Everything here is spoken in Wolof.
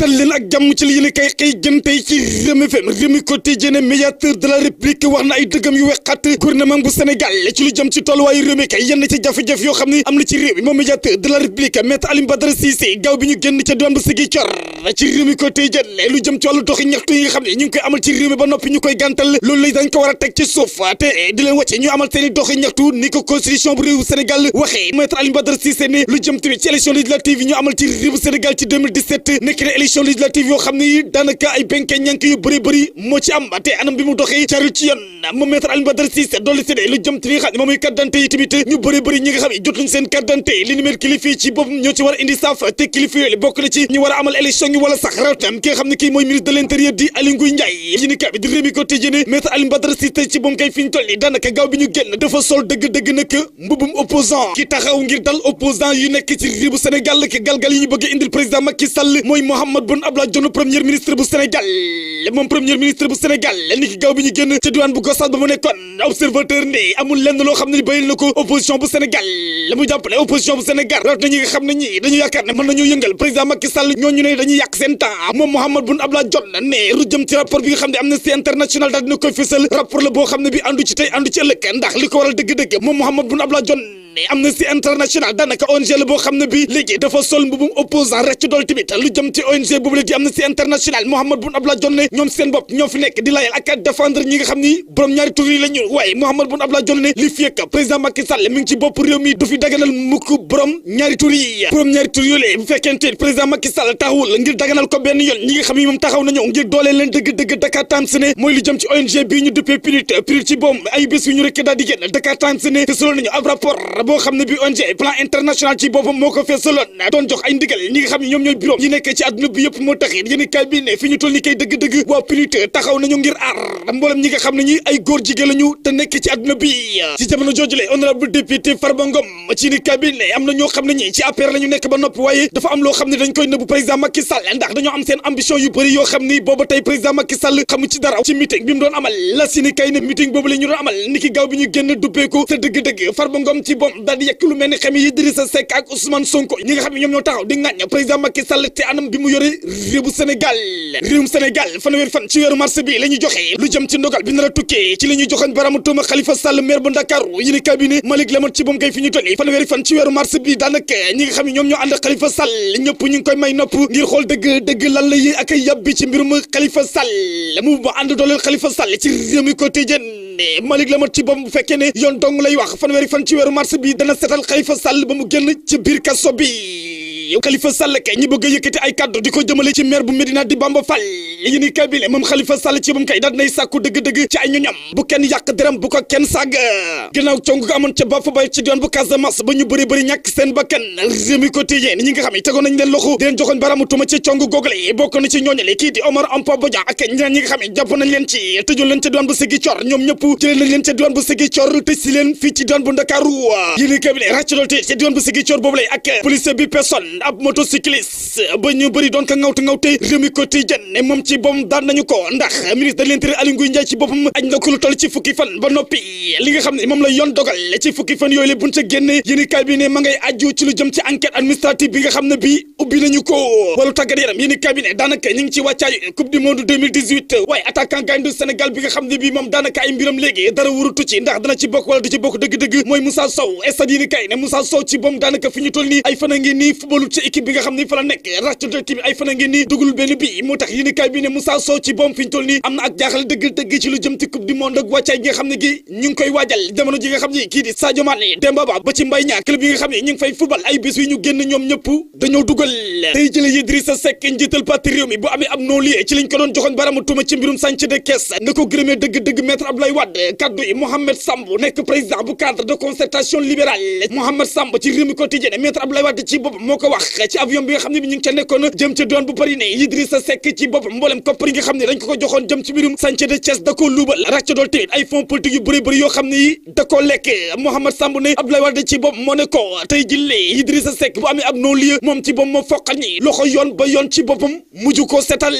tal leen ak jàmm ci li yéen kay xëy gën tey ci Rewmi FM Rewmi Quotidien médiateur de la République wax na ay dëggam yu wexxat gouvernement bu Sénégal ci lu jëm ci tolluwaayu réew mi kay yenn ci jafe-jafe yoo xam ne am na ci réew mi moom médiateur de la République maître Alioune Badara Cissé gaaw bi ñu génn ca diwaan bu Ziguinchor ci Rewmi Quotidien lu jëm ci wàllu doxi ñaxtu yi nga xam ne ñu ngi koy amal ci réew mi ba noppi ñu koy gàntal loolu lay dañ ko war a teg ci suuf te di leen wàcce ñu amal seeni doxi ñaxtu ni ko constitution bu réewu Sénégal waxee maître Alioune Badara Cissé ne lu jëm tamit ci élection législative yi ñu amal ci réewu Sénégal ci 2017 nekk na élection législative yoo xam ne daanaka ay benke ñànk yu bëri moo ci am te anam bi mu doxee jaarul ci yoon moom maître Alioune Badara Cissé dolli sédé lu jëm ci li nga xam ne moom mooy carte d'identité yi tamit ñu bëri ñi nga xam ne jotuñ seen carte d'identité li numéro kilifa yi ci boppam ñoo ci war a indi saaf te kilifa yooyu bokk na ci ñu war a amal élection yi wala sax rawatam ki nga xam ne kii mooy ministre de l'intérieur di Aly Ngouille Ndiaye yéen kat bi di Rewmi Quotidien maître Alioune Badara Cissé ci boom kay fi ñu toll nii daanaka gaaw bi ñu génn dafa sol dëgg nag mbubum opposant ki taxaw ngir dal opposant yu nekk ci réewu Sénégal ki galgal yi ñu bëgg indil président Macky Sall mooy Mahammed Boun Abdallah Dionne premier ministre bu Sénégal moom premier ministre bu Sénégal ni ki gaaw bi ñu génn ca diwaan bu Gossas ba mu nekkoon observateur ne amul lenn loo xam ne bayil na ko opposition bu Sénégal la mu jàpp ne opposition bu Sénégal rawat na ñi nga xam ne ñi dañu yaakaar ne mën nañoo yëngal président Macky Sall ñooñu ne dañuy yàq seen temps moom Mahammed Boun Abdallah Dionne ne lu jëm ci rapport bi nga xam ne Amnesty International daal dina koy fësal rapport la boo xam ne bi àndu ci tey àndu ci ëllëg ndax li ko waral dëgg-dëgg moom Mahammed Boun Abdallah Dionne Amnesty International daanaka ONG la boo xam ne bi léegi dafa sol mbubum opposant rek ci dool tamit lu jëm ci ONG boobu la di Amnesty International Mahammed Boun Abdallah Dionne ñoom seen bopp ñoo fi nekk di layal ak défendre ñi nga xam ni borom ñaari tur yi la ñu waaye Mahammed Boun Abdallah Dionne li fi ak président Macky Sall mi ngi ci bopp réew mi du fi daganal mukk borom ñaari tur yi bu fekkente président Macky Sall taxawul ngir daganal ko benn yoon ñi nga xam ni moom taxaw nañu ngir dooleel leen dëgg Dakar Times ne mooy lu jëm ci ONG bii ñu duppee PNUD ci boom ay bés yu ñu rek daal di génn Dakar Times ne te solo nañu ab rapport boo xam ne bi ONG plan international ci boppam moo ko feesaloon doon jox ay ndigal ñi nga xam ne ñoom ñooy bureau yi nekk ci àdduna bi yëpp moo taxit yéen kay bi ne fi ñu toll ni kay dëgg waa PNUD taxaw nañu ngir aar mboolem ñi nga xam ne ñi ay góor jigéen lañu te nekk ci àdduna bi ci jamono joojule honorable député Farba Ngom ci ni kay bi ne am na ñoo xam ne ñi ci APR la ñu nekk ba noppi waaye dafa am loo xam ne dañ koy nëbbu président Macky Sall ndax dañoo am seen ambition yu bëri yoo xam ni booba tey président Macky Sall xamu ci dara ci meeting bi mu doon amal la si ni kay ne meeting boobu la ñu doon amal ni ki gaaw bi ñu génn duppeeku te dëgg Farba Ngom ci bom daal di yekk lu mel ni xam yi Idrissa Seck ak Ousmane Sonko ñi nga xam ne ñoom ñoo taxaw di ŋàññ président Macky Sall te anam bi mu yore réewum Sénégal fanweeri fan ci weeru mars bi la ñuy joxe lu jëm ci ndogal bi nar a tukkee ci la ñuy joxoñ baramu tuuma Khalifa Sall maire bu Ndakaaru yéen cabinet Malick Lamone ci boom kay fi ñu toll fanweeri fan ci weeru mars bi daanaka ñi nga xam ne ñoom ñoo ànd Khalifa Sall ñëpp ñu ngi koy may nopp ngir xool dëgg lan la yi ak yàbbi ci mbirum Khalifa Sall mu ba ànd dooleel Khalifa Sall ci Rewmi Quotidien Malick Lamone ci boom bu fekkee ne yoon dong lay wax fanweeri fan ci weeru mars bi dana setal Khalifa Sall ba mu génn ci biir kaso bi Khalifa Sall kay ñi bëgg a yëkkati ay kaddu di ko jëmale ci maire bu Médina di Bamba Fall yéen cabinet moom Khalifa Sall ci moom kay daal nay sàkku dëgg ci ay ñoñam bu kenn yàq deram bu ko kenn sàgg ginnaaw cong ga amoon ca Bafou Baye ci diwaan bu Casamance ba ñu bëri ñàkk seen bakkan Rewmi Quotidien ñi nga xam ne tegoon nañ leen loxo di leen joxoon baramu tuuma ci cong googale bokk na ci ñooñale kii di Omar Ampa Bodian ak ñeneen ñi nga xam ne jàpp nañ leen ci tëjoon leen ca diwaan bu Ziguinchor ñoom ñëpp jëlee nañ leen ca diwaan bu Ziguinchor tëj si leen fii ci diwaan bu Ndakaaru yéen cabinet ràccalolte ca diwaan bu Ziguinchor boobu lay ak policier bi personne ab motocycliste ba ñu bëri doon ko ŋawte Rewmi Quotidien ne moom ci boom daan nañu ko ndax ministre de l'intérieur Aly Ngouille Ndiaye ci boppam aj na ko lu toll ci fukki fan ba noppi li nga xam ne moom la yoon dogal ci fukki fan yooyu la buñ ca génne yéen kay bi ne ma ngay aju ci lu jëm ci enquête administrative bi nga xam ne bi ubbi nañu ko walu tàggat yaram yéen kay bi ne daanaka ñu ngi ci wàccaayu coupe du monde 2018 waaye attaquant gaynde du Sénégal bi nga xam ne bi moom daanaka ay mbiram léegi dara wurutu ci ndax dana ci bokk wala du ci bokk dëgg mooy Moussa Sow stade yéen kay ne Moussa Sow ci boom daanaka fi ñu toll nii ay fan a ngi nii footballu ci équipe bi nga xam ne fa la nekk racc tamit ay fan a ngi nii dugul benn bi moo tax yéen kay bi ne Moussa Sow ci boom fi ñu toll nii am na ak jaaxal dëgg ci lu jëm ci coupe du monde ak wàccaay gi nga xam ne gi ñu ngi koy waajal jamono ji nga xam ne kii di Sadio Mané Demba Ba ba ci Mbaye Niang club yi nga xam ne ñu ngi fay football ay bis yu ñu génn ñoom ñëpp dañoo dugal tey jële Idrissa Seck njiital parti réew mi bu amee ab non-lieu ci lañ ko doon joxoon baramu tuuma ci mbirum chantier de caisse nga ko gërëmee dëgg maître Abdoulaye Wade kaddu yi Mohamed Samb nekk président bu cadre de concertation libérale Mohamed Samb ci Rewmi Quotidien maître Abdoulaye Wade ci boppam moo ko wax ci avion bi nga xam ne bi ñu ngi ca nekkoon jëm ca doon bu Paris ne Idrissa Seck ci boppam mboolem koppar yi nga xam ne dañ ko joxoon jëm ci mbirum chantier de Thiès da koo luubal ràcc dool tamit ay fonds politique yu bëri yoo xam ne yi da koo lekk Mohamed Samb ne Abdoulaye Wade ci boppam moo ne ko tey jillee Idrissa Seck bu amee ab non-lieu moom ci boppam moo foqal ñi loxo yoon ba yoon ci boppam mujj ko setal